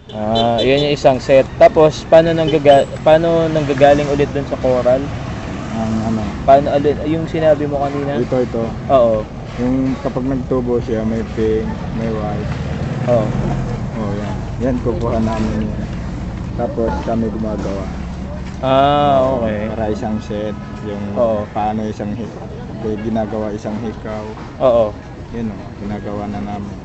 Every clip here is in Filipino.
Yan yung isang set. Tapos, paano nanggagaling ulit dun sa coral? Ang ano, Paano ulit, yung sinabi mo kanina? ito. Oo. Yung kapag nagtubo siya, may pink, may white. Oo. Oh, yan. Yan, kukuha namin yan. Tapos kami gumagawa. Okay. Para isang set. Yung Oo. paano isang hikaw. Ginagawa isang hikaw. Oo. Yun o, ginagawa na namin.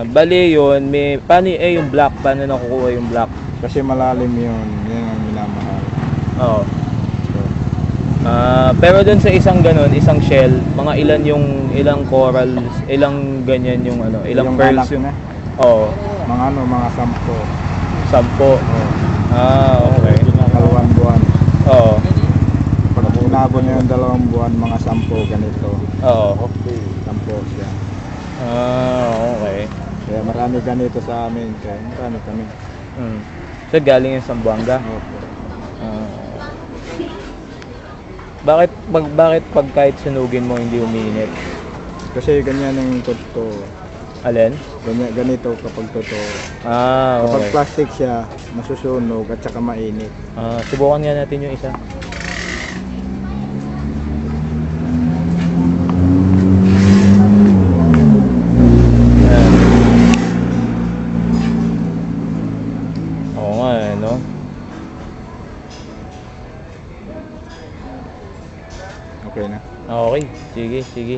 Bali yun, paano yung black? Paano nakukuha yung black? Kasi malalim yun. Yan ang minamahal. Oo. So, Pero dun sa isang ganun, isang shell, mga ilang corals, ilang ganyan yung ilang yung pearls anak yung... na, Oo. mga 10. Okay. Dalawang buwan. Oo. Pag inabot na yung 2 buwan, mga 10 ganito. Oo. 10 siya. Okay. Kaya marami ganito sa amin. Kaya marami kami. So galing yung Zamboanga. Opo. Bakit pag kahit sunugin mo hindi umiinit? Kasi ganyan ang totoo. Alin? Ganito kapag totoo. Kapag Okay. plastic siya, masusunog at saka mainit. Subukan nga natin yung isa. Ayan. Oo nga no? Okay na. Okay, sige.